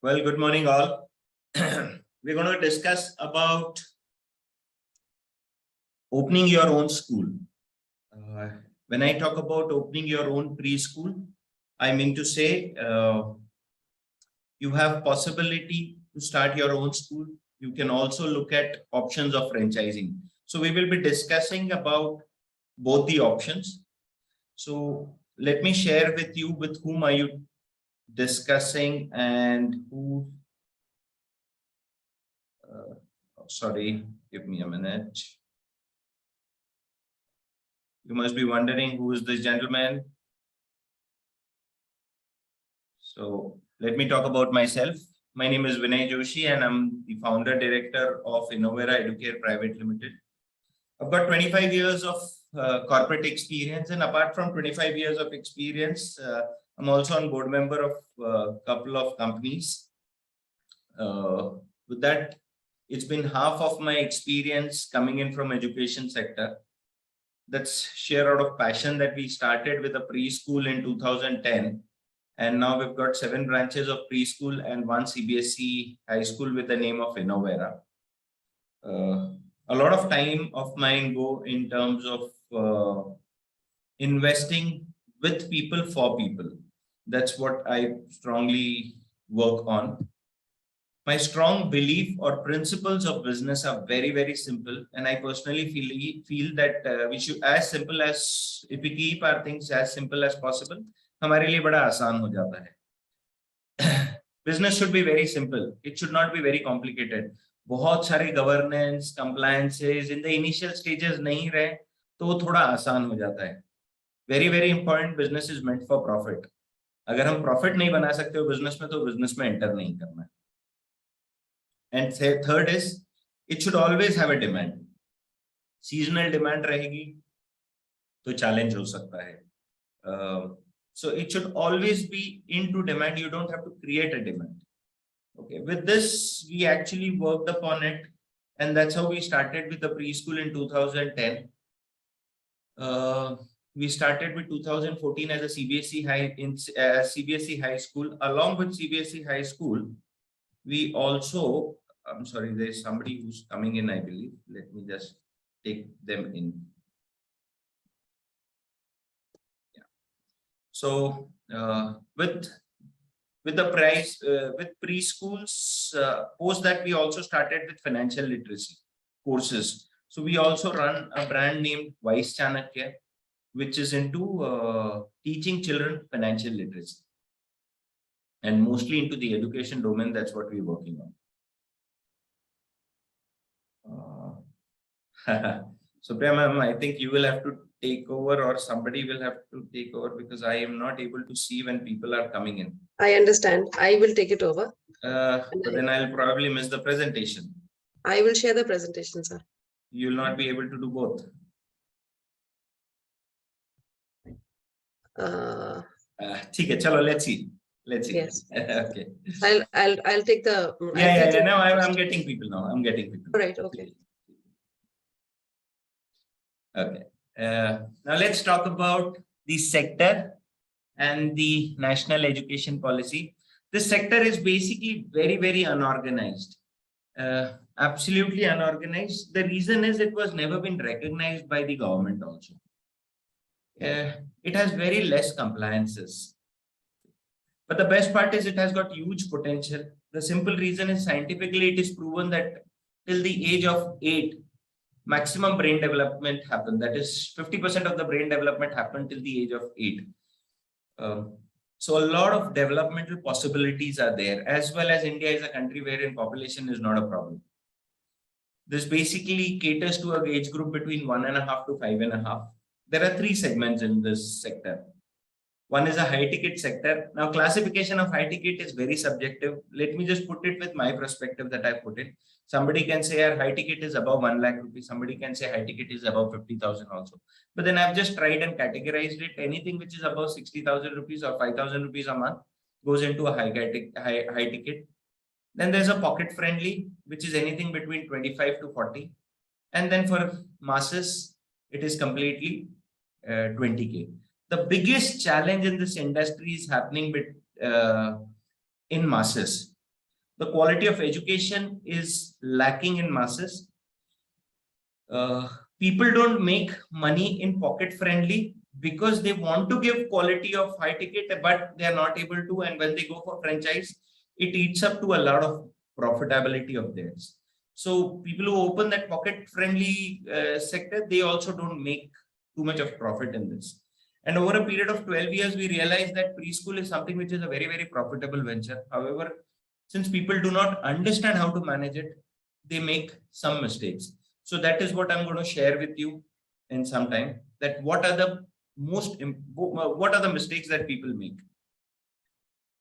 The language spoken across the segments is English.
Well, good morning all. We're going to discuss about opening your own school. When I talk about opening your own preschool, I mean to say you have possibility to start your own school. You can also look at options of franchising. So we will be discussing about both the options. So let me share with you with whom are you discussing and who. Sorry, give me a minute. You must be wondering who is this gentleman. So let me talk about myself. My name is Vinay Joshi and I'm the founder director of Innovera Educare Private Limited. I've got 25 years of corporate experience, and apart from 25 years of experience, I'm also on board member of a couple of companies. With that, it's been half of my experience coming in from education sector. That's sheer out of passion that we started with a preschool in 2010. And now we've got 7 branches of preschool and 1 CBSE high school with the name of Innovera. A lot of time of mine go in terms of investing with people for people. That's what I strongly work on. My strong belief or principles of business are very, very simple. And I personally feel that we should, as simple as, if we keep our things as simple as possible, हमारे लिए बड़ा आसान हो जाता है. Business should be very simple. It should not be very complicated. बहुत सारे governance, compliances in the initial stages नहीं रहे, तो वो थोड़ा आसान हो जाता है. Very, very important. Business is meant for profit. अगर हम profit नहीं बना सकते हो business में, तो business में enter नहीं करना है. And third is, it should always have a demand. Seasonal demand रहेगी, तो challenge हो सकता है. So it should always be into demand. You don't have to create a demand. Okay. With this, we actually worked upon it, and that's how we started with the preschool in 2010. We started with 2014 as a CBSE high school. Along with CBSE high school, we also, I'm sorry, there's somebody who's coming in, I believe. Let me just take them in. Yeah. So with the price, with preschools, post that we also started with financial literacy courses. So we also run a brand named Vice Chanakya, which is into teaching children financial literacy. And mostly into the education domain, that's what we're working on. So Priyam, I think you will have to take over, or somebody will have to take over, because I am not able to see when people are coming in. I understand. I will take it over. But then I'll probably miss the presentation. I will share the presentation, sir. You will not be able to do both. Okay, chalo, let's see. Let's see. Yes. Okay. I'll take the. Yeah. Now I'm getting people now. I'm getting people. All right. Okay. Okay. Now let's talk about the sector and the national education policy. This sector is basically very, very unorganized. Absolutely unorganized. The reason is it was never been recognized by the government also. It has very less compliances. But the best part is it has got huge potential. The simple reason is scientifically it is proven that till the age of 8, maximum brain development happen. That is 50% of the brain development happen till the age of 8. So a lot of developmental possibilities are there, as well as India is a country wherein population is not a problem. This basically caters to a age group between 1.5 to 5.5. There are 3 segments in this sector. One is a high ticket sector. Now, classification of high ticket is very subjective. Let me just put it with my perspective that I put it. Somebody can say our high ticket is above 1 lakh rupees. Somebody can say high ticket is above 50,000 also. But then I've just tried and categorized it. Anything which is above 60,000 rupees or 5,000 rupees a month goes into a high ticket. Then there's a pocket friendly, which is anything between 25 to 40. And then for masses, it is completely 20K. The biggest challenge in this industry is happening in masses. The quality of education is lacking in masses. People don't make money in pocket friendly because they want to give quality of high ticket, but they are not able to. And when they go for franchise, it eats up to a lot of profitability of theirs. So people who open that pocket friendly sector, they also don't make too much of profit in this. And over a period of 12 years, we realized that preschool is something which is a very, very profitable venture. However, since people do not understand how to manage it, they make some mistakes. So that is what I'm going to share with you in some time, that what are the mistakes that people make.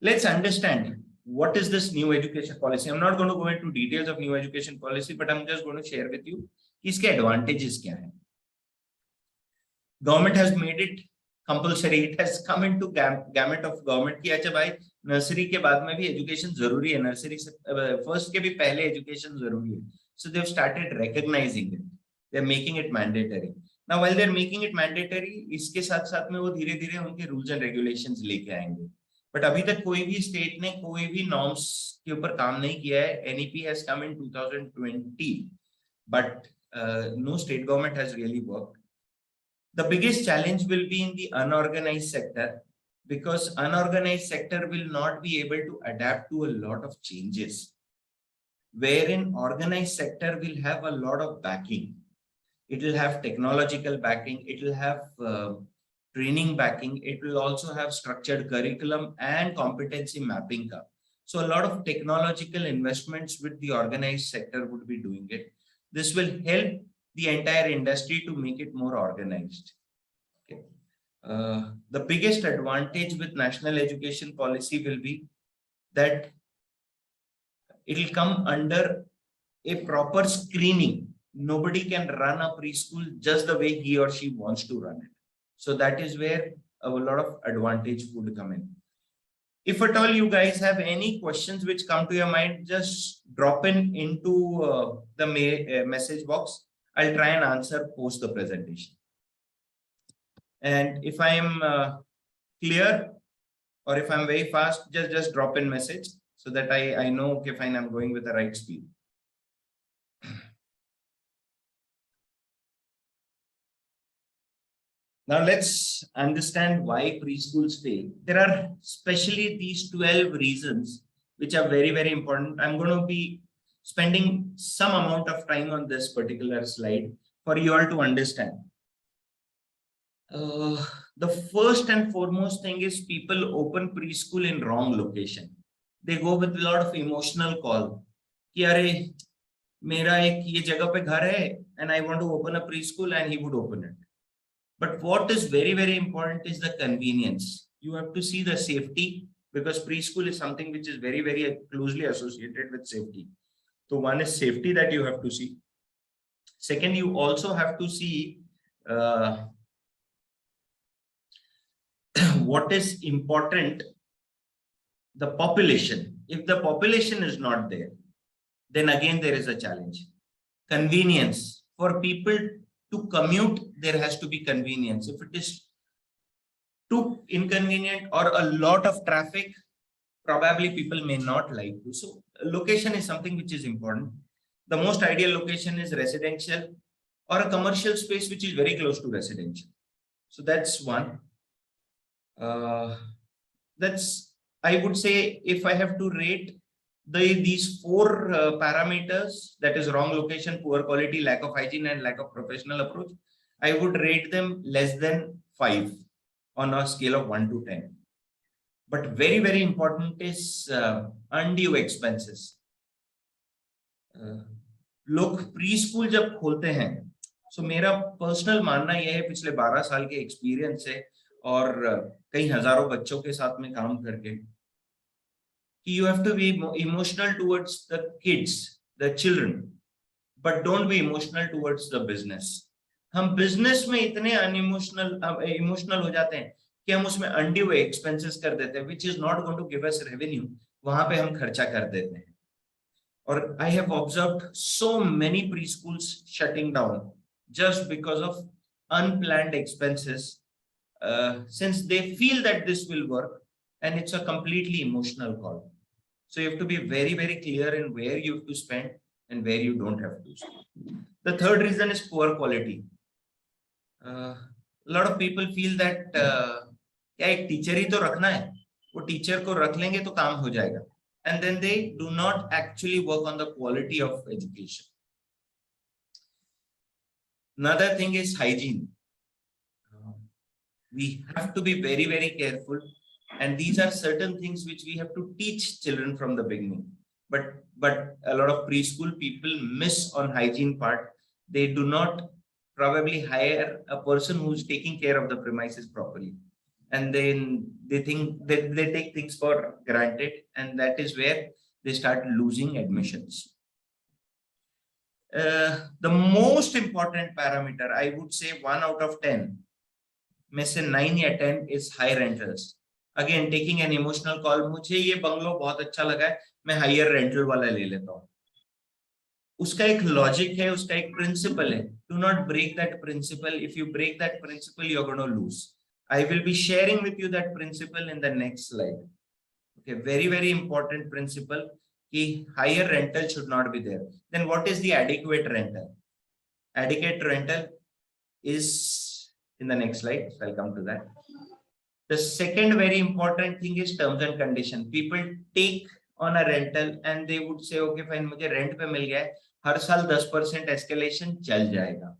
Let's understand what is this new education policy. I'm not going to go into details of new education policy, but I'm just going to share with you iske advantages kya hai. Government has made it compulsory. It has come into gamut of government ki acha bhai nursery ke baad mein bhi education zaruri hai, nursery se first ke bhi pehle education zaruri hai. So they've started recognizing it. They're making it mandatory. Now, while they're making it mandatory, इसके साथ-साथ में वो धीरे-धीरे उनके rules and regulations लेके आएंगे. But अभी तक कोई भी state ने कोई भी norms के ऊपर काम नहीं किया है. NEP has come in 2020, but no state government has really worked. The biggest challenge will be in the unorganized sector, because unorganized sector will not be able to adapt to a lot of changes, wherein organized sector will have a lot of backing. It will have technological backing, it will have training backing, it will also have structured curriculum and competency mapping. So a lot of technological investments with the organized sector would be doing it. This will help the entire industry to make it more organized. Okay. The biggest advantage with national education policy will be that it will come under a proper screening. Nobody can run a preschool just the way he or she wants to run it. So that is where a lot of advantage would come in. If at all you guys have any questions which come to your mind, just drop into the message box. I'll try and answer post the presentation. And if I am clear or if I'm very fast, just drop in message so that I know, okay, fine, I'm going with the right speed. Now let's understand why preschools fail. There are especially these 12 reasons which are very, very important. I'm going to be spending some amount of time on this particular slide for you all to understand. The first and foremost thing is people open preschool in wrong location. They go with a lot of emotional call. Ki are, mera ek ye jagah pe ghar hai and I want to open a preschool, and he would open it. But what is very, very important is the convenience. You have to see the safety, because preschool is something which is very, very closely associated with safety. So one is safety that you have to see. Second, you also have to see what is important, the population. If the population is not there, then again there is a challenge. Convenience. For people to commute, there has to be convenience. If it is too inconvenient or a lot of traffic, probably people may not like to. So location is something which is important. The most ideal location is residential or a commercial space which is very close to residential. So that's one. That's, I would say, if I have to rate these four parameters, that is wrong location, poor quality, lack of hygiene, and lack of professional approach, I would rate them less than 5 on a scale of 1 to 10. But very, very important is undue expenses. लोग preschool जब खोलते हैं, so मेरा personal मानना यह है, पिछले 12 साल के experience से और कई हजारों बच्चों के साथ में काम करके, you have to be emotional towards the kids, the children, but don't be emotional towards the business. हम business में इतने emotional हो जाते हैं कि हम उसमें undue expenses कर देते हैं, which is not going to give us revenue. वहां पे हम खर्चा कर देते हैं. और I have observed so many preschools shutting down just because of unplanned expenses, since they feel that this will work, and it's a completely emotional call. So you have to be very, very clear in where you have to spend and where you don't have to spend. The third reason is poor quality. A lot of people feel that क्या एक teacher ही तो रखना है, वो teacher को रख लेंगे तो काम हो जाएगा, and then they do not actually work on the quality of education. Another thing is hygiene. We have to be very, very careful, and these are certain things which we have to teach children from the beginning. But a lot of preschool people miss on hygiene part. They do not probably hire a person who's taking care of the premises properly, and then they think that they take things for granted, and that is where they start losing admissions. The most important parameter, I would say 1 out of 10, में से 9 या 10 is high rentals. Again, taking an emotional call, मुझे ये bungalow बहुत अच्छा लगा है, मैं हायर रेंटल वाला ले लेता हूँ. उसका एक लॉजिक है, उसका एक प्रिंसिपल है. Do not break that principle. If you break that principle, you're going to lose. I will be sharing with you that principle in the next slide. Okay, very, very important principle. कि higher rental should not be there. Then what is the adequate rental? Adequate rental is in the next slide. So I'll come to that. The second very important thing is terms and condition. People take on a rental and they would say, okay, fine, मुझे rent पे मिल गया है, हर साल 10% escalation चल जाएगा.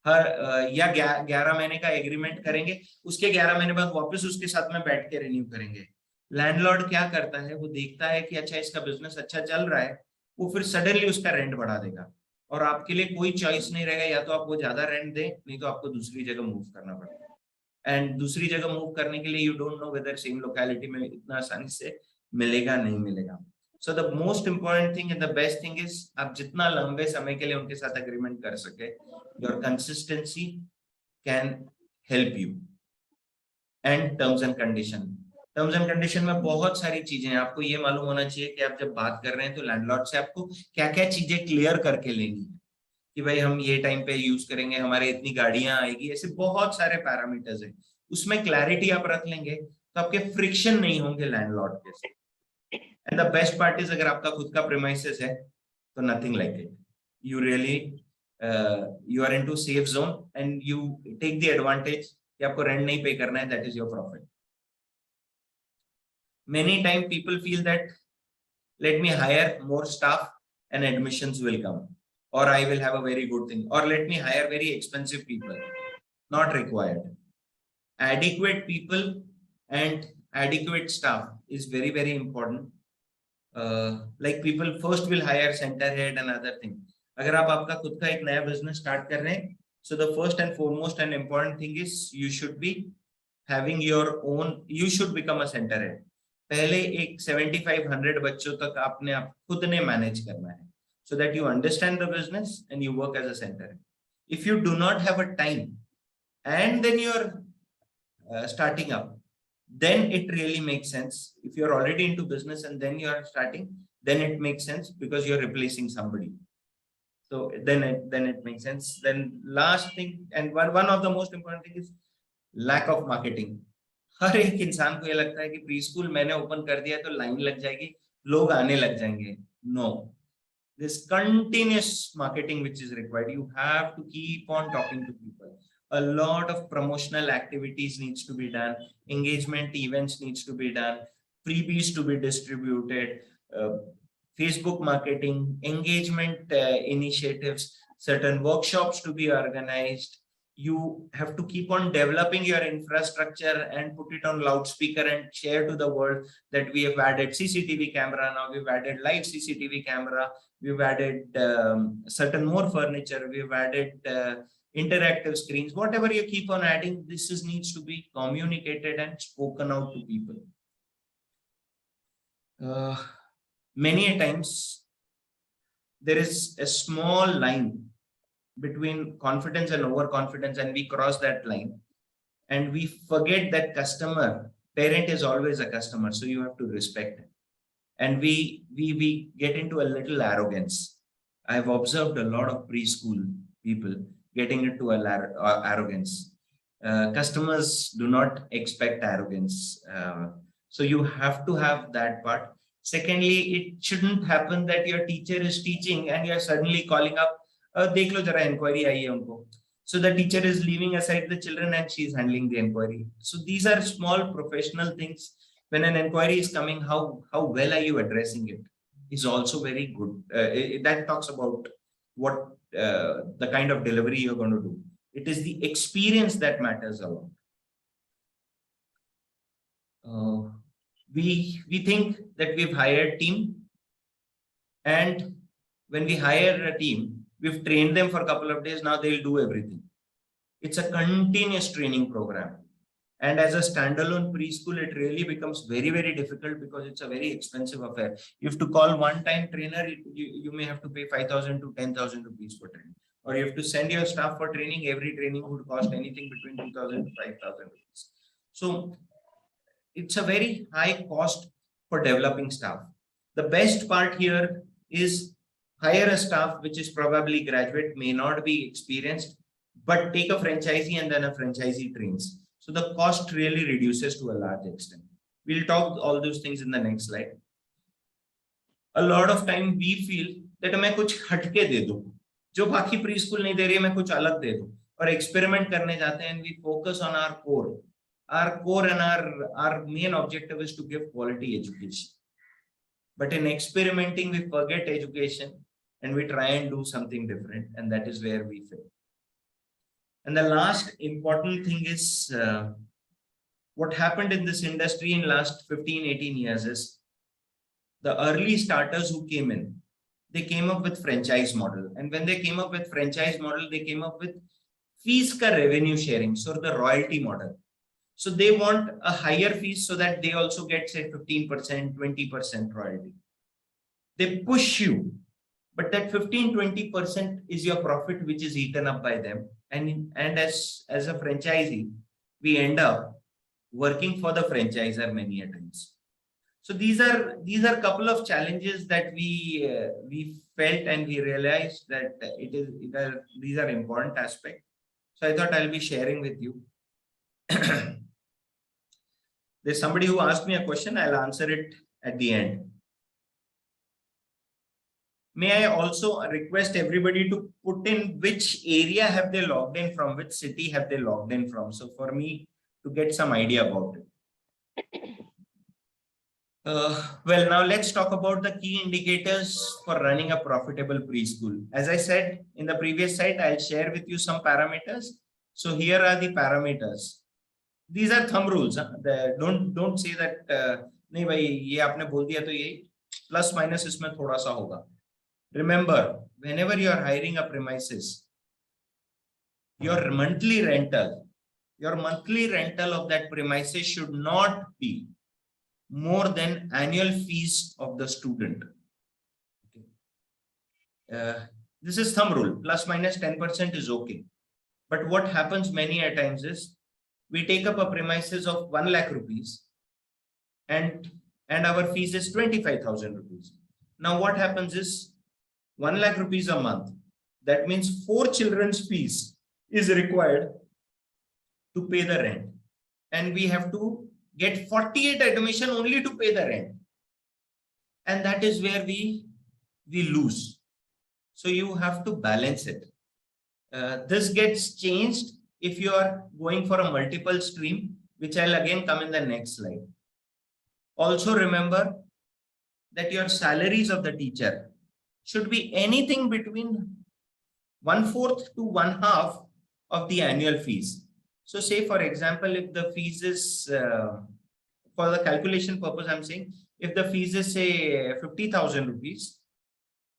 हर या 11 महीने का एग्रीमेंट करेंगे, उसके 11 महीने बाद वापस उसके साथ में बैठ के रिन्यू करेंगे. लैंडलॉर्ड क्या करता है, वो देखता है कि अच्छा इसका बिजनेस अच्छा चल रहा है, वो फिर सडनली उसका रेंट बढ़ा देगा और आपके लिए कोई चॉइस नहीं रहेगा, या तो आप वो ज्यादा रेंट दें, नहीं तो आपको दूसरी जगह मूव करना पड़ेगा. एंड दूसरी जगह मूव करने के लिए you don't know whether same locality में इतना आसानी से मिलेगा नहीं मिलेगा. So the most important thing and the best thing is आप जितना लंबे समय के लिए उनके साथ एग्रीमेंट कर सके, your consistency can help you. And terms and condition. Terms and condition में बहुत सारी चीजें हैं. आपको ये मालूम होना चाहिए कि आप जब बात कर रहे हैं तो लैंडलॉर्ड से आपको क्या क्या चीजें क्लियर करके लेनी है, कि भाई हम ये टाइम पे यूज करेंगे, हमारे इतनी गाड़ियां आएगी, ऐसे बहुत सारे पैरामीटर्स हैं. उसमें क्लैरिटी आप रख लेंगे तो आपके फ्रिक्शन नहीं होंगे लैंडलॉर्ड के साथ. And the best part is अगर आपका खुद का प्रीमाइसेस है तो nothing like it. You really you are into safe zone and you take the advantage कि आपको रेंट नहीं पे करना है. That is your profit. Many times people feel that let me hire more staff and admissions will come, or I will have a very good thing, or let me hire very expensive people. Not required. Adequate people and adequate staff is very, very important. Like people first will hire center head and other thing. अगर आप आपका खुद का एक नया business start कर रहे हैं, so the first and foremost and important thing is you should be having your own, you should become a center head. पहले एक 7500 बच्चों तक आपने आप खुद ने मैनेज करना है, so that you understand the business and you work as a center. If you do not have a time and then you're starting up, then it really makes sense. If you're already into business and then you are starting, then it makes sense because you're replacing somebody. So then it makes sense. Then last thing and one of the most important thing is lack of marketing. हर एक इंसान को ये लगता है कि pre school मैंने open कर दिया तो लाइन लग जाएगी, लोग आने लग जाएंगे. No, this continuous marketing which is required. You have to keep on talking to people. A lot of promotional activities needs to be done, engagement events needs to be done, freebies to be distributed, Facebook marketing, engagement initiatives, certain workshops to be organized. You have to keep on developing your infrastructure and put it on loudspeaker and share to the world that we have added CCTV camera. Now we've added live CCTV camera. We've added certain more furniture. We've added interactive screens. Whatever you keep on adding, this needs to be communicated and spoken out to people. Many a times there is a small line between confidence and overconfidence, and we cross that line and we forget that customer parent is always a customer, so you have to respect him. And we get into a little arrogance. I've observed a lot of preschool people getting into arrogance. Customers do not expect arrogance, so you have to have that part. Secondly, it shouldn't happen that your teacher is teaching and you're suddenly calling up, dekh lo jara inquiry aayi hai unko. So the teacher is leaving aside the children and she's handling the inquiry. So these are small professional things. When an inquiry is coming, how well are you addressing it is also very good. That talks about what the kind of delivery you're going to do. It is the experience that matters a lot. We think that we've hired team, and when we hire a team, we've trained them for a couple of days. Now they'll do everything. It's a continuous training program. And as a standalone preschool, it really becomes very, very difficult because it's a very expensive affair. You have to call one-time trainer, you may have to pay 5,000 to 10,000 rupees for training. Or you have to send your staff for training. Every training would cost anything between 2,000 to 5,000 rupees. So it's a very high cost for developing staff. The best part here is hire a staff which is probably graduate, may not be experienced, but take a franchisee and then a franchisee trains. So the cost really reduces to a large extent. We'll talk all those things in the next slide. A lot of time we feel that मैं कुछ हटके दे दूं, जो बाकी preschool नहीं दे रही है मैं कुछ अलग दे दूं, और experiment करने जाते हैं and we focus on our core. Our core and our main objective is to give quality education. But in experimenting, we forget education and we try and do something different, and that is where we fail. And the last important thing is what happened in this industry in last 15-18 years is the early starters who came in, they came up with franchise model. And when they came up with franchise model, they came up with fees ka revenue sharing, so the royalty model. So they want a higher fees so that they also get say 15%, 20% royalty. They push you, but that 15-20% is your profit, which is eaten up by them. And as a franchisee, we end up working for the franchisor many a times. So these are a couple of challenges that we felt and we realized that these are important aspects. So I thought I'll be sharing with you. There's somebody who asked me a question. I'll answer it at the end. May I also request everybody to put in which area have they logged in from, which city have they logged in from. So for me to get some idea about it. Well, now let's talk about the key indicators for running a profitable preschool. As I said in the previous slide, I'll share with you some parameters. So here are the parameters. These are thumb rules. Don't say that नहीं भाई ये आपने बोल दिया तो ये plus minus इसमें थोड़ा सा होगा. Remember, whenever you are hiring a premises, your monthly rental of that premises should not be more than annual fees of the student. This is thumb rule. Plus minus 10% is okay. But what happens many a times is we take up a premises of 1 lakh rupees and our fees is 25,000 rupees. Now what happens is 1 lakh rupees a month. That means 4 children's fees is required to pay the rent. And we have to get 48 admission only to pay the rent. And that is where we lose. So you have to balance it. This gets changed if you are going for a multiple stream, which I'll again come in the next slide. Also remember that your salaries of the teacher should be anything between 1/4 to 1/2 of the annual fees. So say for example, if the fees is, for the calculation purpose, I'm saying, if the fees is say 50,000 rupees,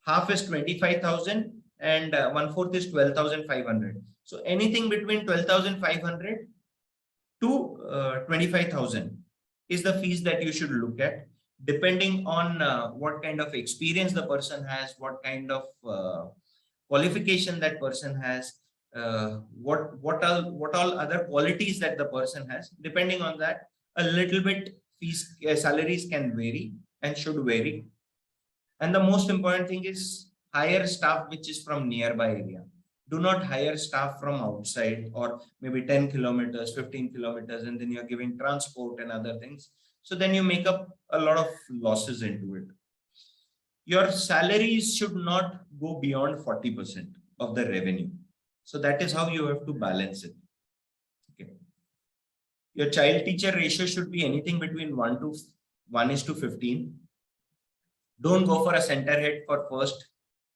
half is 25,000 and 1/4 is 12,500. So anything between 12,500 to 25,000 is the fees that you should look at, depending on what kind of experience the person has, what kind of qualification that person has, what all other qualities that the person has. Depending on that, a little bit fees salaries can vary and should vary. And the most important thing is hire staff which is from nearby area. Do not hire staff from outside or maybe 10 kilometers, 15 kilometers, and then you're giving transport and other things. So then you make up a lot of losses into it. Your salaries should not go beyond 40% of the revenue. So that is how you have to balance it. Okay. Your child teacher ratio should be anything between 1:15. Don't go for a center head for first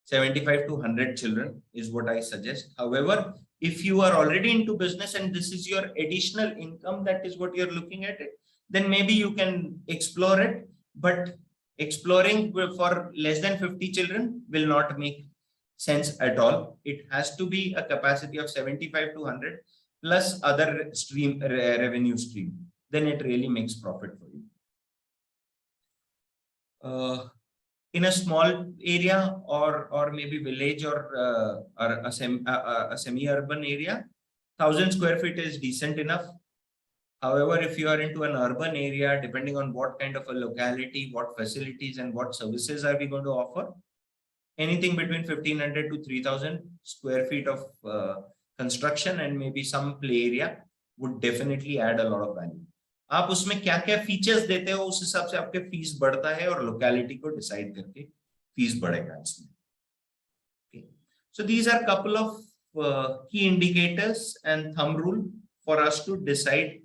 75 to 100 children is what I suggest. However, if you are already into business and this is your additional income, that is what you're looking at it, then maybe you can explore it. But exploring for less than 50 children will not make sense at all. It has to be a capacity of 75 to 100 plus other revenue stream. Then it really makes profit for you. In a small area or maybe village or a semi-urban area, 1,000 square feet is decent enough. However, if you are into an urban area, depending on what kind of a locality, what facilities and what services are we going to offer, anything between 1,500 to 3,000 square feet of construction and maybe some play area would definitely add a lot of value. आप उसमें क्या क्या features देते हो उस हिसाब से आपके फीस बढ़ता है और लोकेलिटी को डिसाइड करके फीस बढ़ेगा इसमें. Okay. So these are couple of key indicators and thumb rule for us to decide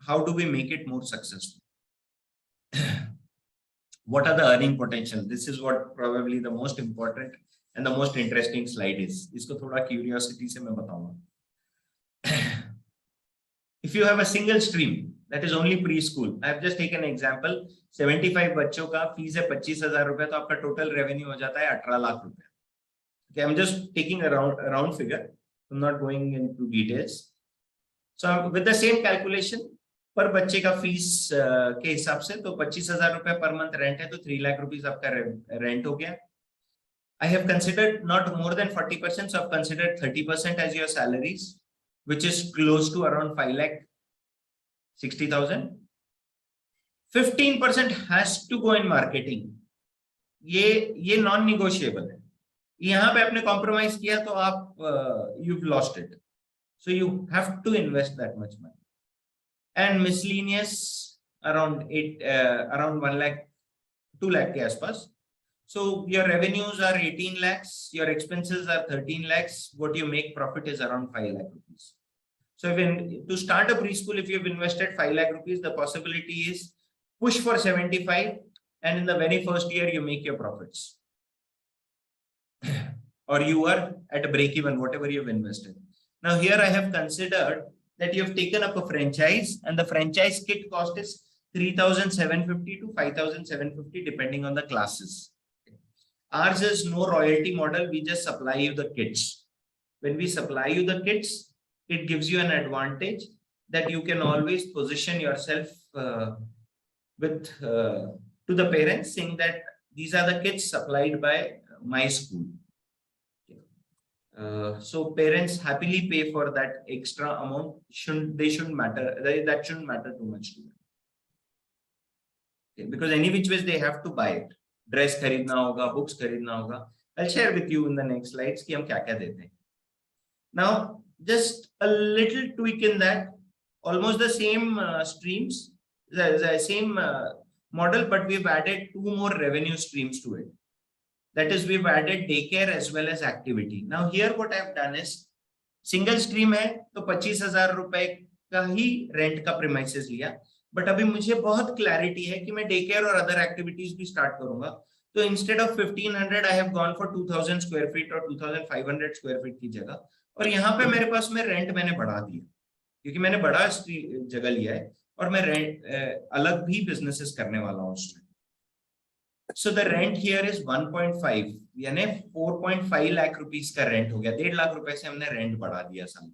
how do we make it more successful. What are the earning potential? This is what probably the most important and the most interesting slide is. इसको थोड़ा curiosity से मैं बताऊंगा. If you have a single stream that is only preschool, I have just taken an example. 75 बच्चों का fees है 25,000 रुपए, तो आपका टोटल रेवेन्यू हो जाता है 18 लाख रुपए. Okay, I'm just taking a round figure. I'm not going into details. So with the same calculation, पर बच्चे का फीस के हिसाब से तो 25,000 रुपए पर मंथ रेंट है, तो 3 लाख रुपीस आपका रेंट हो गया. I have considered not more than 40%, so I've considered 30% as your salaries, which is close to around 5,60,000. 15% has to go in marketing. ये नॉन निगोशिएबल है. यहाँ पे आपने कॉम्प्रोमाइज किया तो आप you've lost it. So you have to invest that much money. And miscellaneous around 1 lakh, 2 lakh के आसपास. So your revenues are 18 lakhs, your expenses are 13 lakhs. What you make profit is around 5 lakh rupees. So to start a preschool, if you've invested 5 lakh rupees, the possibility is push for 75, and in the very first year you make your profits. Or you are at a break even, whatever you've invested. Now here I have considered that you have taken up a franchise, and the franchise kit cost is 3,750 to 5,750 depending on the classes. Ours is no royalty model. We just supply you the kits. When we supply you the kits, it gives you an advantage that you can always position yourself to the parents, saying that these are the kits supplied by my school. So parents happily pay for that extra amount. That shouldn't matter too much to them. Okay, because any which ways they have to buy it. Dress खरीदना होगा, books खरीदना होगा. I'll share with you in the next slides कि हम क्या-क्या देते हैं. Now, just a little tweak in that, almost the same streams, the same model, but we've added 2 more revenue streams to it. That is, we've added daycare as well as activity. Now here what I've done is, single stream है तो 25,000 रुपए का ही rent का premises लिया. But अभी मुझे बहुत clarity है कि मैं डे केयर और अदर एक्टिविटीज भी स्टार्ट करूंगा. तो instead of 1,500 I have gone for 2,000 square feet और 2,500 स्क्वायर फीट की जगह. और यहाँ पे मेरे पास में रेंट मैंने बढ़ा दिया क्योंकि मैंने बड़ा जगह लिया है और मैं रेंट अलग भी बिजनेसेस करने वाला हूँ उसमें. So the rent here is 1.5, यानी 4.5 लाख रुपीस का रेंट हो गया. 1.5 लाख रुपए से हमने रेंट बढ़ा दिया साल.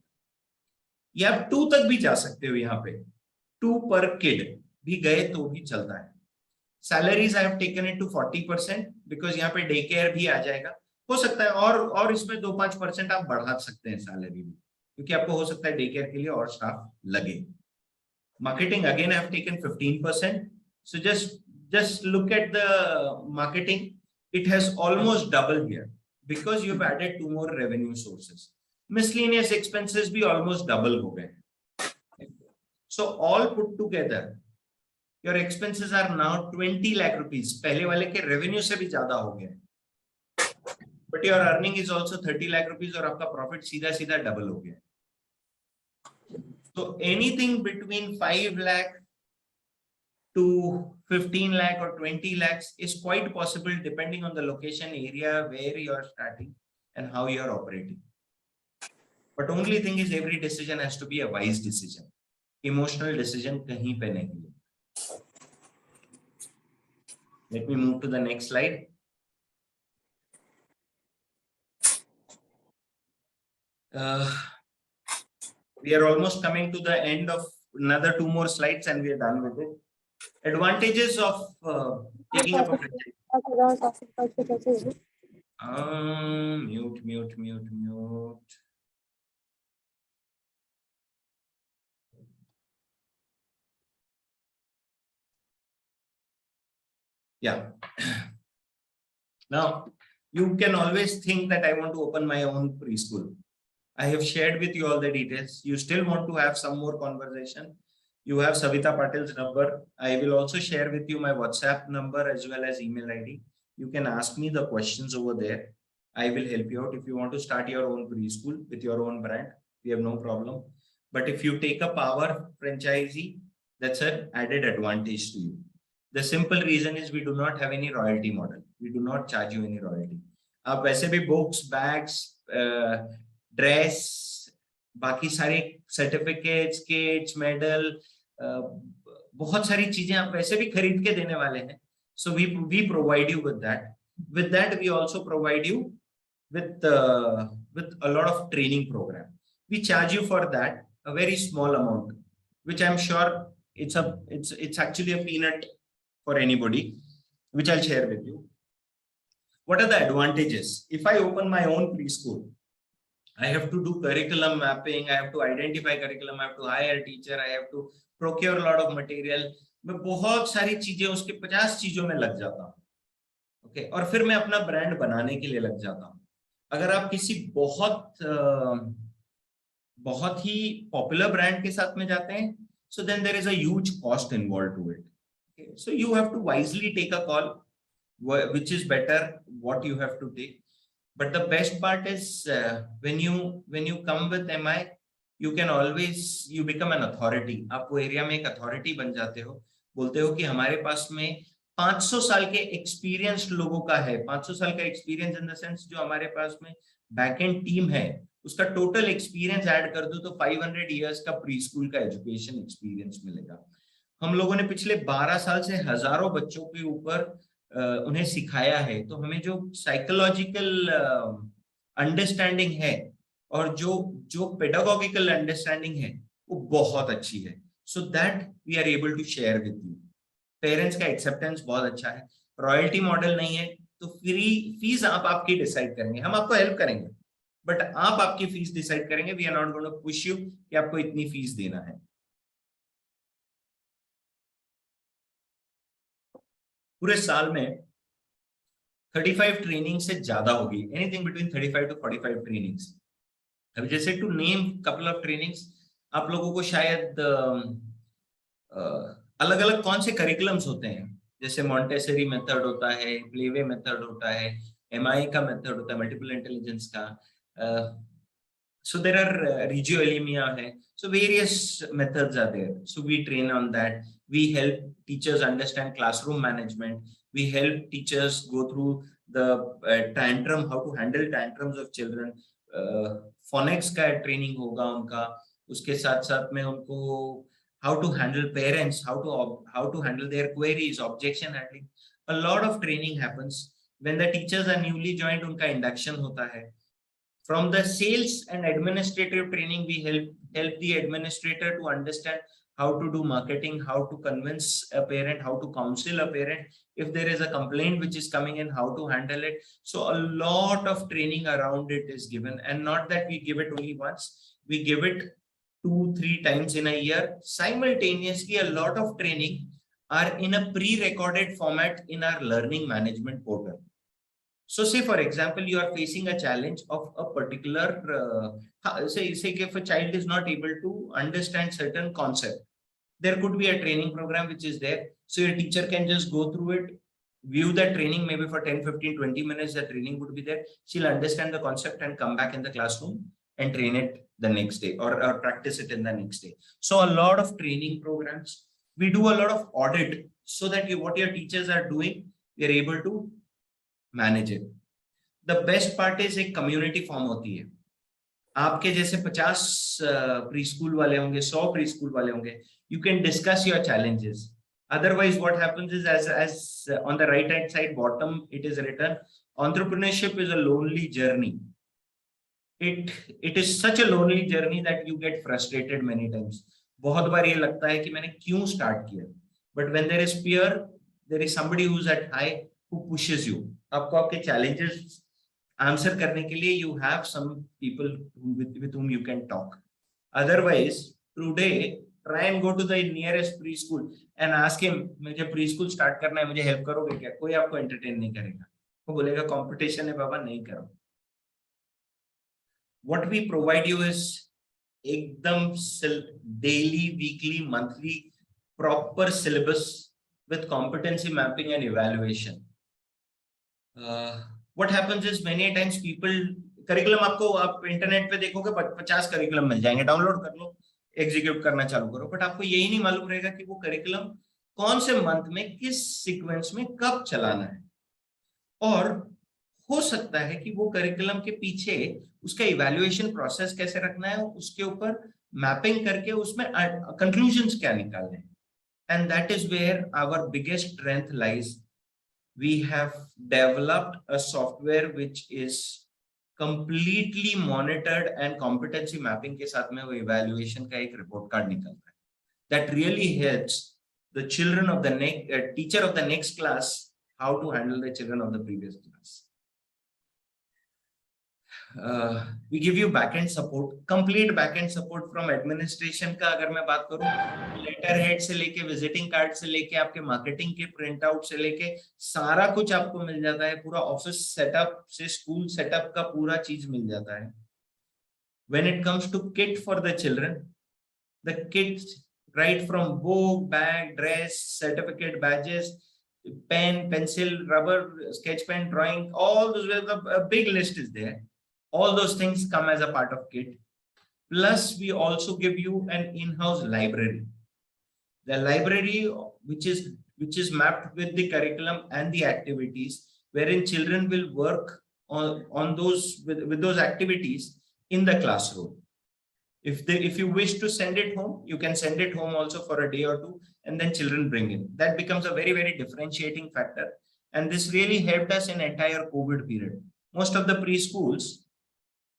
ये आप 2 तक भी जा सकते हो. यहाँ पे 2 per kid भी गए तो भी चलता है. Salaries I have taken it to 40% because यहाँ पे डे केयर भी आ जाएगा. हो सकता है और इसमें 2-5% आप बढ़ा सकते हैं सैलरी भी, क्योंकि आपको हो सकता है डे केयर के लिए और स्टाफ लगे. Marketing again I have taken 15%. So just look at the marketing. It has almost doubled here because you've added 2 more revenue sources. Miscellaneous expenses भी almost double हो गए. So all put together, your expenses are now 20 lakh rupees. पहले वाले के revenue से भी ज्यादा हो गया, but your earning is also 30 lakh rupees और आपका profit सीधा सीधा double हो गया. So anything between 5 lakh to 15 lakh or 20 lakhs is quite possible depending on the location, area where you are starting and how you are operating. But only thing is every decision has to be a wise decision. Emotional decision kahin pe nahi hai. Let me move to the next slide. We are almost coming to the end of another 2 more slides and we are done with it. Advantages of taking up a franchise. Mute. Yeah. Now, you can always think that I want to open my own preschool. I have shared with you all the details. You still want to have some more conversation. You have Savita Patil's number. I will also share with you my WhatsApp number as well as email ID. You can ask me the questions over there. I will help you out. If you want to start your own preschool with your own brand, we have no problem. But if you take a power franchisee, that's an added advantage to you. The simple reason is we do not have any royalty model. We do not charge you any royalty. आप वैसे भी books, bags, dress, बाकी सारे certificates, kits, medal, बहुत सारी चीजें आप वैसे भी खरीद के देने वाले हैं. So we provide you with that. With that, we also provide you with a lot of training program. We charge you for that a very small amount, which I'm sure it's actually a peanut for anybody, which I'll share with you. What are the advantages? If I open my own preschool, I have to do curriculum mapping, I have to identify curriculum, I have to hire a teacher, I have to procure a lot of material. मैं बहुत सारी चीजें उसके 50 चीजों में लग जाता हूँ. ओके, और फिर मैं अपना ब्रांड बनाने के लिए लग जाता हूँ. अगर आप किसी बहुत ही पॉपुलर ब्रांड के साथ में जाते हैं, so then there is a huge cost involved to it. Okay, so you have to wisely take a call, which is better, what you have to take. But the best part is when you come with MI, you become an authority. आप वो area में एक authority बन जाते हो. बोलते हो कि हमारे पास में 500 साल के एक्सपीरियंस लोगों का है. 500 साल का एक्सपीरियंस इन द सेंस जो हमारे पास में बैकएंड टीम है, उसका टोटल एक्सपीरियंस ऐड कर दो तो 500 इयर्स का प्री स्कूल का एजुकेशन एक्सपीरियंस मिलेगा. हम लोगों ने पिछले 12 साल से हजारों बच्चों के ऊपर उन्हें सिखाया है. तो हमें जो साइकोलॉजिकल अंडरस्टैंडिंग है और जो पेडागोगिकल अंडरस्टैंडिंग है वो बहुत अच्छी है. So that we are able to share with you. Parents का एक्सेप्टेंस बहुत अच्छा है. रॉयल्टी मॉडल नहीं है तो फीस आप आपकी डिसाइड करेंगे. हम आपको हेल्प करेंगे बट आप आपकी फीस डिसाइड करेंगे. We are not going to push you कि आपको इतनी फीस देना है. पूरे साल में 35 ट्रेनिंग से ज्यादा होगी. Anything between 35 to 45 trainings. अभी जैसे to name couple of trainings, आप लोगों को शायद अलग अलग कौन से करिकुलम्स होते हैं. जैसे मॉन्टेसरी मेथड होता है, प्लेवे मेथड होता है, एमआई का मेथड होता है, मल्टीपल इंटेलिजेंस का. So there are regio elimia hai. So various methods are there. So we train on that. We help teachers understand classroom management. We help teachers go through the tantrum, how to handle tantrums of children. Phonics का training होगा उनका. उसके साथ साथ में उनको how to handle parents, how to handle their queries, objection handling. A lot of training happens when the teachers are newly joined. उनका induction होता है. From the sales and administrative training, we help the administrator to understand how to do marketing, how to convince a parent, how to counsel a parent. If there is a complaint which is coming in, how to handle it. So a lot of training around it is given, and not that we give it only once, we give it 2-3 times in a year. Simultaneously, a lot of training are in a pre-recorded format in our learning management portal. So say for example, you are facing a challenge of a particular, say if a child is not able to understand certain concept. there could be a training program which is there. So your teacher can just go through it, view the training, maybe for 10, 15, 20 minutes, the training would be there. She'll understand the concept and come back in the classroom and train it the next day, or practice it in the next day. So a lot of training programs. We do a lot of audit so that what your teachers are doing, you're able to manage it. The best part is एक community form होती है. आपके जैसे 50 pre school वाले होंगे, 100 pre school वाले होंगे. You can discuss your challenges. Otherwise, what happens is, as on the right hand side bottom, it is written, entrepreneurship is a lonely journey. It is such a lonely journey that you get frustrated many times. बहुत बार ये लगता है कि मैंने क्यों start किया. But when there is peer, there is somebody who's at high who pushes you. आपको आपके challenges answer करने के लिए you have some people with whom you can talk. Otherwise, today try and go to the nearest preschool and ask him, मुझे preschool start करना है, मुझे help करोगे क्या? कोई आपको entertain नहीं करेगा. वो बोलेगा competition है बाबा, नहीं करो. What we provide you is एकदम daily, weekly, monthly, proper syllabus with competency mapping and evaluation. What happens is many times people curriculum आपको आप इंटरनेट पे देखोगे 50 करिकुलम मिल जाएंगे, डाउनलोड कर लो, एग्जीक्यूट करना चालू करो, बट आपको यही नहीं मालूम रहेगा कि वो करिकुलम कौन से मंथ में किस सीक्वेंस में कब चलाना है. और हो सकता है कि वो करिकुलम के पीछे उसका इवैल्यूएशन प्रोसेस कैसे रखना है, उसके ऊपर मैपिंग करके उसमें कंक्लूजन्स क्या निकालने हैं. And that is where our biggest strength lies. We have developed a software which is completely monitored and competency mapping के साथ में वो evaluation का एक report card निकलता है. That really helps the children of the next teacher of the next class how to handle the children of the previous class. We give you backend support, complete backend support from administration का अगर मैं बात करूं, letter head से लेके visiting card से लेके आपके मार्केटिंग के प्रिंट आउट से लेके सारा कुछ आपको मिल जाता है. पूरा ऑफिस सेटअप से स्कूल सेटअप का पूरा चीज मिल जाता है. When it comes to kit for the children, the kits right from book, bag, dress, certificate, badges, pen, pencil, rubber, sketch pen, drawing, all those, a big list is there. All those things come as a part of kit. Plus, we also give you an in-house library. The library, which is mapped with the curriculum and the activities, wherein children will work on those with those activities in the classroom. If you wish to send it home, you can send it home also for a day or two, and then children bring in. That becomes a very, very differentiating factor. And this really helped us in entire COVID period. Most of the preschools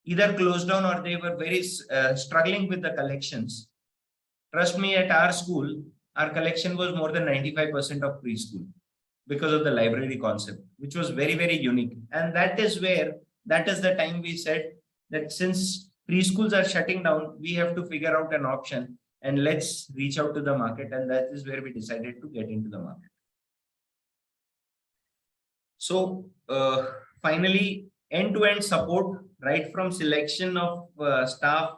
either closed down or they were very struggling with the collections. Trust me, at our school, our collection was more than 95% of preschool because of the library concept, which was very, very unique. And that is the time we said that since preschools are shutting down, we have to figure out an option and let's reach out to the market. And that is where we decided to get into the market. So finally, end-to-end support, right from selection of staff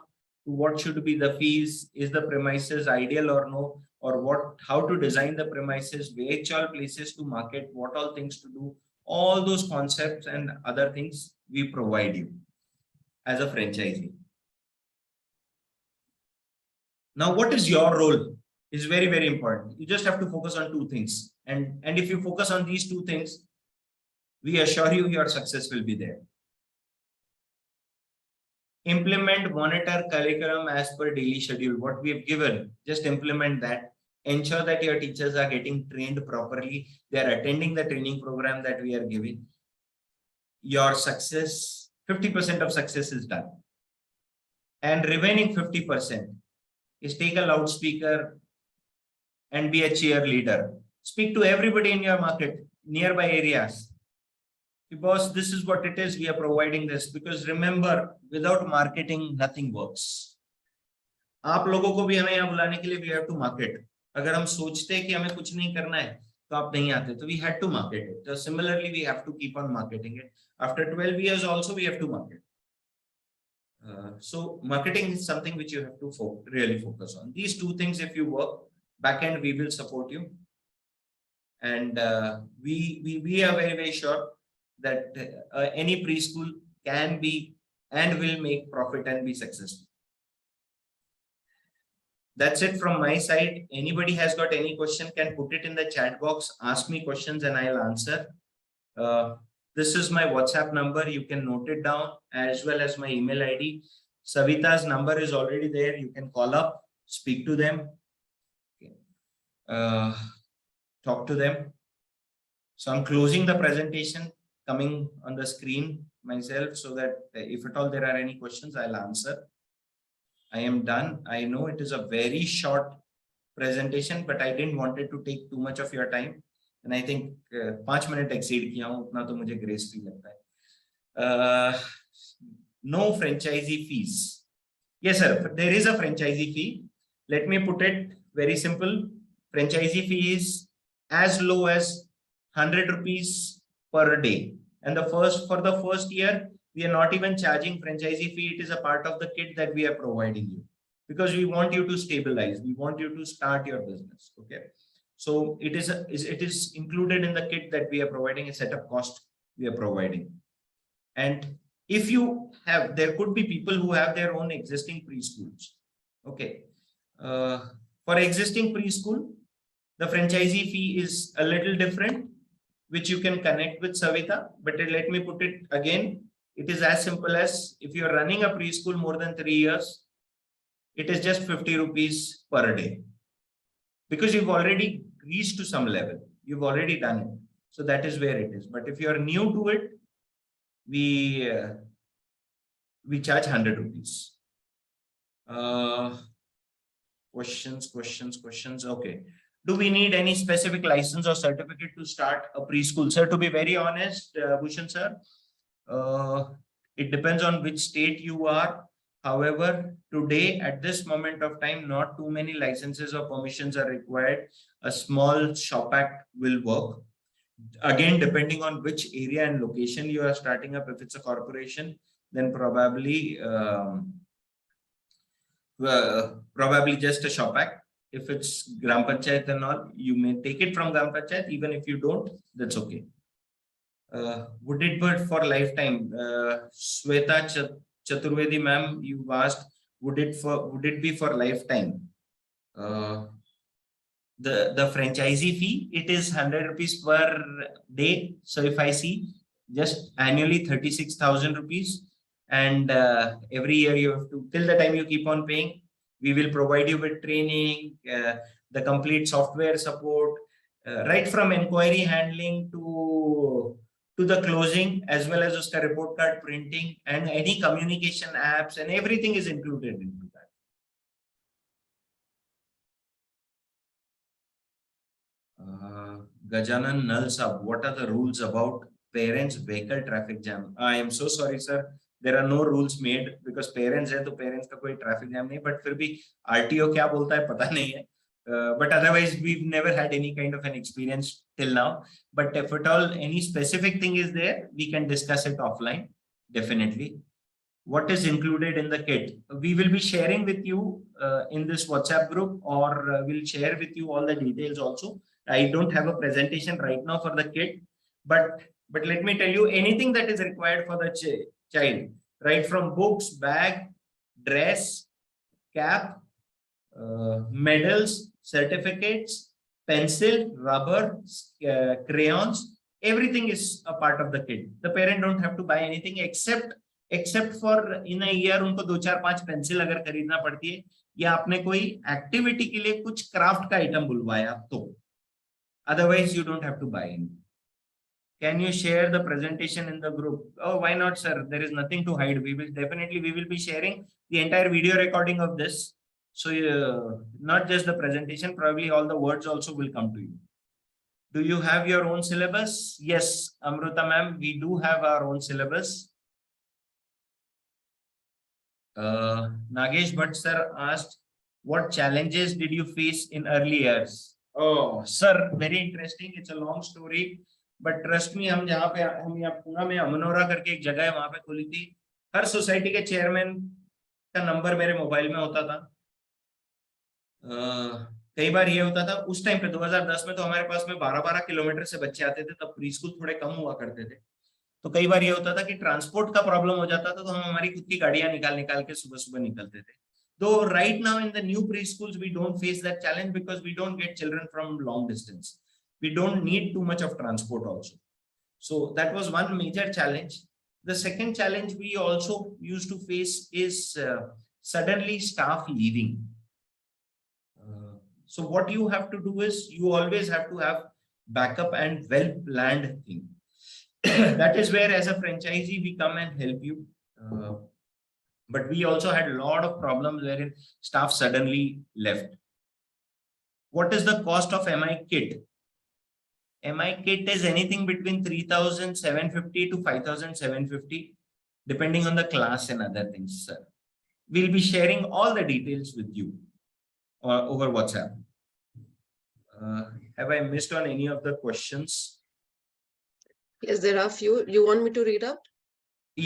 to what should be the fees, is the premises ideal or no, or how to design the premises, which all places to market, what all things to do, all those concepts and other things we provide you as a franchisee. Now, what is your role is very, very important. You just have to focus on two things. And if you focus on these two things, we assure you your success will be there. Implement, monitor curriculum as per daily schedule. What we have given, just implement that. Ensure that your teachers are getting trained properly. They are attending the training program that we are giving. Your success, 50% of success is done. And remaining 50% is take a loudspeaker and be a cheerleader. Speak to everybody in your market, nearby areas. Because this is what it is, we are providing this. Because remember, without marketing, nothing works. आप लोगों को भी हमें यहाँ बुलाने के लिए we have to market. अगर हम सोचते हैं कि हमें कुछ नहीं करना है, तो आप नहीं आते. तो we had to market it. So similarly, we have to keep on marketing it. After 12 years also, we have to market. So marketing is something which you have to really focus on. These two things, if you work, back end we will support you, and we are very sure that any preschool can be and will make profit and be successful. That's it from my side. Anybody has got any question can put it in the chat box, ask me questions and I'll answer. This is my WhatsApp number. You can note it down, as well as my email ID. Savita's number is already there. You can call up, speak to them, talk to them. So I'm closing the presentation, coming on the screen myself, so that if at all there are any questions, I'll answer. I am done. I know it is a very short presentation, but I didn't want it to take too much of your time. And I think 5 minutes exceed किया हूँ, उतना तो मुझे grace free लगता है. No franchisee fees. Yes, sir. There is a franchisee fee. Let me put it very simple. Franchisee fee is as low as 100 rupees per day. And for the first year, we are not even charging franchisee fee. It is a part of the kit that we are providing you, because we want you to stabilize. We want you to start your business. Okay. So it is included in the kit that we are providing, a setup cost we are providing. And if you have, there could be people who have their own existing preschools. Okay. For existing preschool, the franchisee fee is a little different, which you can connect with Savita. But let me put it again. It is as simple as, if you are running a preschool more than 3 years, it is just 50 rupees per day. Because you've already reached to some level, you've already done it. So that is where it is. But if you are new to it, we charge 100 rupees. Questions. Okay. Do we need any specific license or certificate to start a preschool? Sir, to be very honest, Bhushan sir, it depends on which state you are. However, today, at this moment of time, not too many licenses or permissions are required. A small shop act will work. Again, depending on which area and location you are starting up. If it's a corporation, then probably just a shop act. If it's Gram Panchayat and all, you may take it from Gram Panchayat. Even if you don't, that's okay. Would it be for lifetime? Sweta Chaturvedi ma'am, you asked, would it be for lifetime? The franchisee fee, it is 100 rupees per day. So if I see, just annually 36,000 rupees, and every year you have to, till the time you keep on paying, we will provide you with training, the complete software support, right from inquiry handling to the closing, as well as the report card printing and any communication apps, and everything is included into that. Gajanan Nal Sab, what are the rules about parents vehicle traffic jam? I am so sorry, sir. There are no rules made, because parents है तो parents का कोई traffic jam नहीं, but फिर भी RTO क्या बोलता है पता नहीं है. But otherwise, we've never had any kind of an experience till now. But if at all any specific thing is there, we can discuss it offline, definitely. What is included in the kit? We will be sharing with you in this WhatsApp group, or we'll share with you all the details also. I don't have a presentation right now for the kit, but let me tell you, anything that is required for the child, right from books, bag, dress, cap, medals, certificates, pencil, rubber, crayons, everything is a part of the kit. The parent don't have to buy anything except for in a year उनको 2-4-5 pencil अगर खरीदना पड़ती है, या आपने कोई activity के लिए कुछ क्राफ्ट का आइटम बुलवाया तो, otherwise you don't have to buy anything. Can you share the presentation in the group? Oh, why not, sir? There is nothing to hide. We will be sharing the entire video recording of this. So not just the presentation, probably all the words also will come to you. Do you have your own syllabus? Yes, Amruta ma'am, we do have our own syllabus. Nagesh Bhatt sir asked, what challenges did you face in early years? Oh, sir, very interesting. It's a long story, but trust me, हम यहाँ पुणे में अमनोरा करके एक जगह है, वहां पे खुली थी. हर सोसाइटी के चेयरमैन का नंबर मेरे मोबाइल में होता था. कई बार ये होता था उस टाइम पे 2010 में तो हमारे पास में 12-12 किलोमीटर से बच्चे आते थे, तब प्री स्कूल थोड़े कम हुआ करते थे। तो कई बार ये होता था कि ट्रांसपोर्ट का प्रॉब्लम हो जाता था, तो हम हमारी खुद की गाड़ियां निकाल निकाल के सुबह सुबह निकलते थे। तो right now in the new preschools we don't face that challenge because we don't get children from long distance. We don't need too much of transport also. So that was one major challenge. The second challenge we also used to face is suddenly staff leaving. So what you have to do is you always have to have backup and well planned thing. That is where as a franchisee we come and help you. But we also had a lot of problems wherein staff suddenly left. What is the cost of MI kit? MI kit is anything between 3,750 to 5,750, depending on the class and other things, sir. We'll be sharing all the details with you over WhatsApp. Have I missed on any of the questions? Yes, there are few. You want me to read out?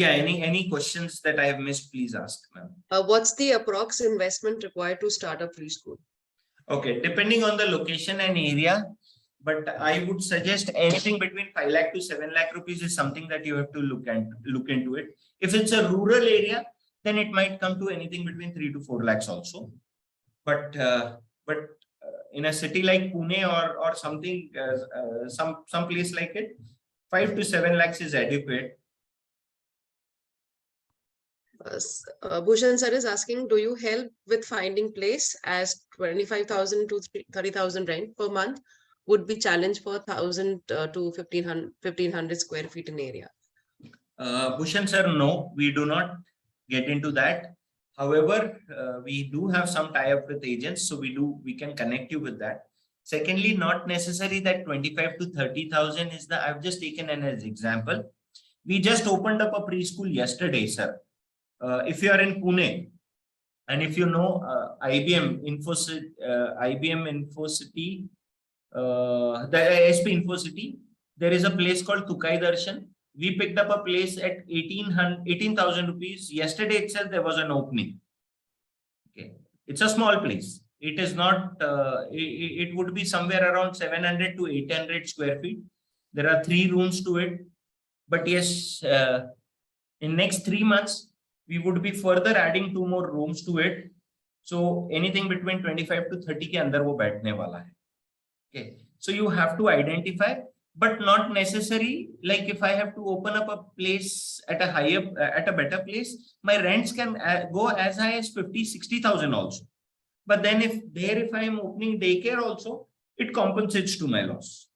Yeah, any questions that I have missed, please ask, ma'am. What's the approx investment required to start a preschool? Okay, depending on the location and area, but I would suggest anything between 5 lakh to 7 lakh rupees is something that you have to look into it. If it's a rural area, then it might come to anything between 3 to 4 lakhs also. But in a city like Pune or something, some place like it, 5 to 7 lakhs is adequate. Bhushan sir is asking, do you help with finding place, as 25,000 to 30,000 rent per month would be challenge for 1,000 to 1,500 square feet in area? Bhushan sir, no, we do not get into that. However, we do have some tie-up with agents, so we can connect you with that. Secondly, not necessary that 25 to 30,000 is the, I've just taken an as example. We just opened up a preschool yesterday, sir. If you are in Pune, and if you know IBM Infocity, the SP Infocity, there is a place called Tukai Darshan. We picked up a place at 18,000 rupees. Yesterday itself, there was an opening. Okay, it's a small place. It is not, it would be somewhere around 700 to 800 square feet. There are 3 rooms to it. But yes, in next 3 months, we would be further adding 2 more rooms to it. So anything between 25 to 30 ke andar wo baithne wala hai. Okay, so you have to identify, but not necessary. Like if I have to open up a place at a higher, at a better place, my rents can go as high as 50-60,000 also. But then if I am opening daycare also, it compensates to my loss.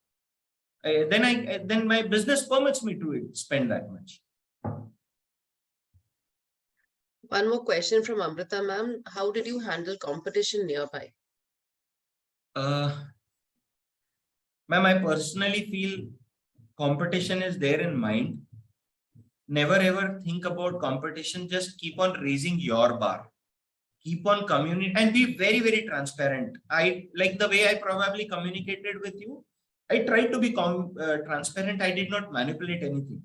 Then my business permits me to spend that much. One more question from Amrita ma'am. How did you handle competition nearby? Ma'am, I personally feel competition is there in mind. Never ever think about competition. Just keep on raising your bar. Keep on communicating and be very, very transparent. I like the way I probably communicated with you. I tried to be transparent. I did not manipulate anything.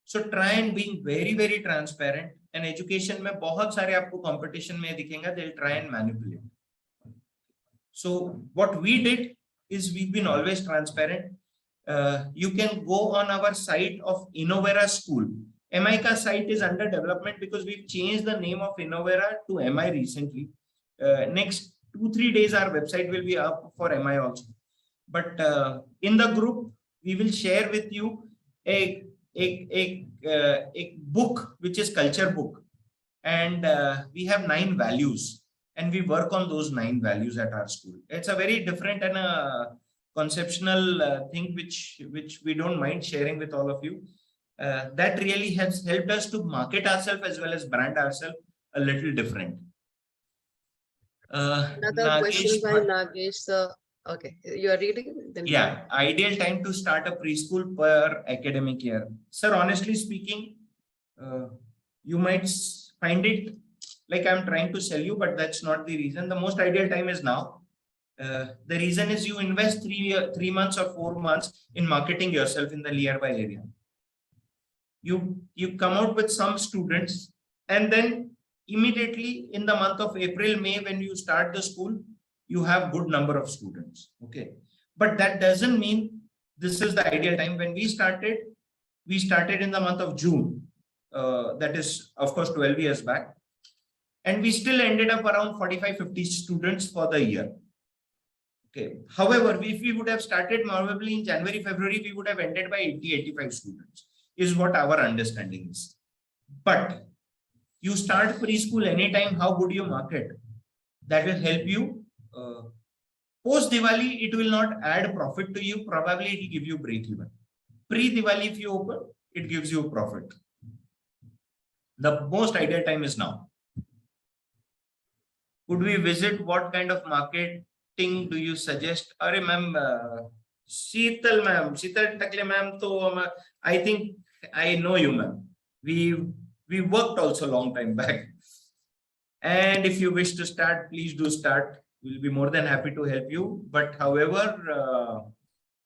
So try and being very, very transparent. And education में बहुत सारे आपको competition में दिखेंगे. They'll try and manipulate. So what we did is we've been always transparent. You can go on our site of Innovera School. MI ka site is under development because we've changed the name of Innovera to MI recently. Next 2-3 days, our website will be up for MI also. But in the group, we will share with you a book which is culture book, and we have 9 values, and we work on those 9 values at our school. It's a very different and a conceptual thing which we don't mind sharing with all of you. That really has helped us to market ourselves as well as brand ourselves a little different. Another question by Nagesh sir. Okay, you are reading? Then yeah, ideal time to start a preschool per academic year. Sir, honestly speaking, you might find it like I'm trying to sell you, but that's not the reason. The most ideal time is now. The reason is you invest 3 months or 4 months in marketing yourself in the nearby area. You come out with some students, and then immediately in the month of April, May, when you start the school, you have good number of students. Okay, but that doesn't mean this is the ideal time. When we started in the month of June. That is, of course, 12 years back. And we still ended up around 45-50 students for the year. Okay. However, if we would have started probably in January, February, we would have ended by 80-85 students, is what our understanding is. But you start preschool anytime, how good you market, that will help you. Post Diwali, it will not add profit to you. Probably it will give you break even. Pre-Diwali, if you open, it gives you a profit. The most ideal time is now. Could we visit? What kind of marketing do you suggest? Arey ma'am, Sheetal Takle ma'am, to I think I know you, ma'am. We worked also long time back. And if you wish to start, please do start. We'll be more than happy to help you. But however,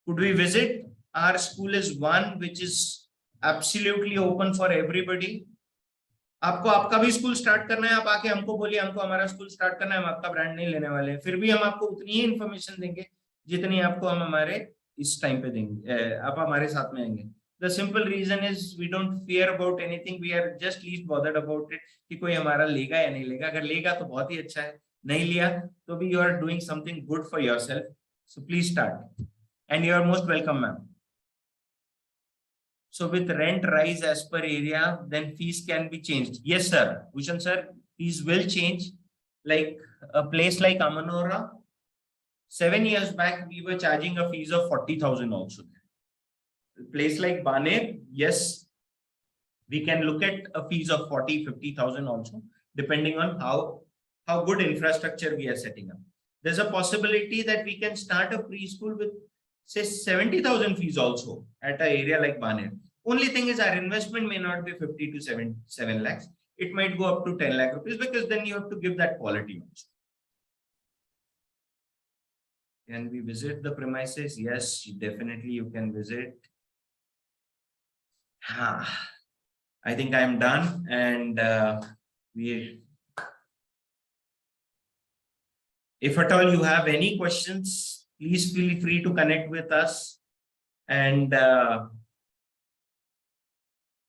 could we visit? Our school is one which is absolutely open for everybody. आपको आपका भी school start करना है, आप आके हमको बोलिए हमको हमारा स्कूल स्टार्ट करना है, हम आपका ब्रांड नहीं लेने वाले हैं, फिर भी हम आपको उतनी ही इंफॉर्मेशन देंगे जितनी आपको हम हमारे इस टाइम पे देंगे, आप हमारे साथ में आएंगे. The simple reason is we don't fear about anything, we are just least bothered about it कि कोई हमारा लेगा या नहीं लेगा. अगर लेगा तो बहुत ही अच्छा है, नहीं लिया तो भी you are doing something good for yourself. So please start and you are most welcome, ma'am. So with rent rise as per area, then fees can be changed. Yes, sir. Bhushan sir, fees will change. Like a place like Amanora, 7 years back, we were charging a fees of 40,000 also. A place like Baner, yes, we can look at a fees of 40-50,000 also, depending on how good infrastructure we are setting up. There's a possibility that we can start a preschool with say 70,000 fees also at an area like Baner. Only thing is our investment may not be 50 to 7 lakhs. It might go up to 10 lakh rupees because then you have to give that quality also. Can we visit the premises? Yes, definitely you can visit. I think I'm done, and if at all you have any questions, please feel free to connect with us, and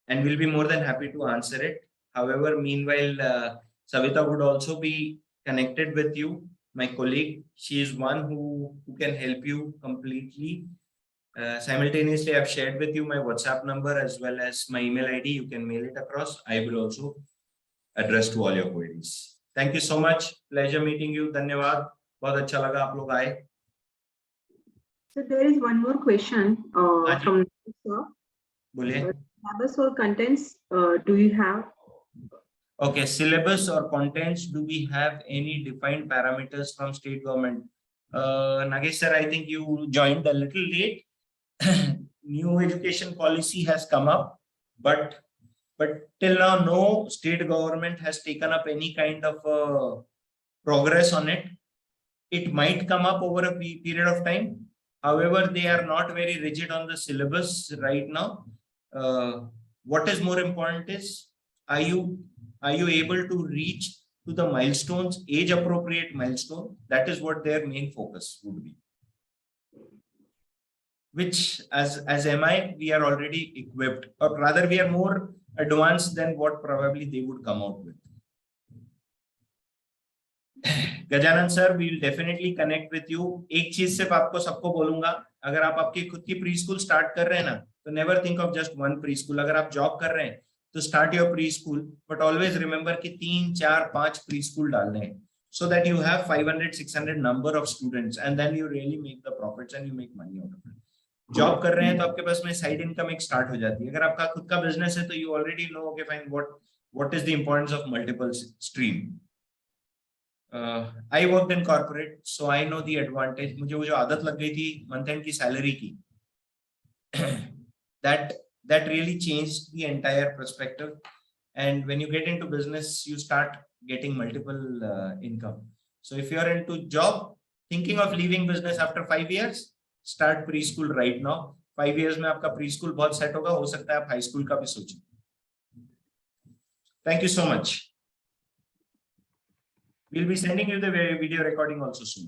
we'll be more than happy to answer it. However, meanwhile, Savita would also be connected with you, my colleague. She is one who can help you completely. Simultaneously, I've shared with you my WhatsApp number as well as my email ID. You can mail it across. I will also address to all your queries. Thank you so much. Pleasure meeting you. Dhanyawad. बहुत अच्छा लगा आप लोग आए. So there is one more question from sir. बोलिए. Syllabus or contents do you have? Okay, syllabus or contents, do we have any defined parameters from state government? Nagesh sir, I think you joined a little late. New education policy has come up, but till now no state government has taken up any kind of progress on it. It might come up over a period of time. However, they are not very rigid on the syllabus right now. What is more important is, are you able to reach to the milestones, age appropriate milestone? That is what their main focus would be. Which as MI, we are already equipped, or rather we are more advanced than what probably they would come out with. Gajanan sir, we will definitely connect with you. एक चीज सिर्फ आपको सबको बोलूंगा, अगर आप आपकी खुद की प्री स्कूल स्टार्ट कर रहे हैं ना, तो never think of just one preschool. अगर आप जॉब कर रहे हैं तो start your preschool, but always remember कि 3, 4, 5 preschool डालने हैं, so that you have 500-600 number of students, and then you really make the profits and you make money out of it. Job कर रहे हैं तो आपके पास में साइड इनकम एक स्टार्ट हो जाती है. अगर आपका खुद का बिजनेस है तो you already know, okay fine, what is the importance of multiple stream. I worked in corporate, so I know the advantage. मुझे वो जो आदत लग गई थी मंथ एंड की सैलरी की, that really changed the entire perspective. And when you get into business, you start getting multiple income. So if you are into job, thinking of leaving business after 5 years, start preschool right now. 5 years में आपका preschool बहुत set होगा, हो सकता है आप high school का भी सोचें. Thank you so much. We'll be sending you the video recording also soon.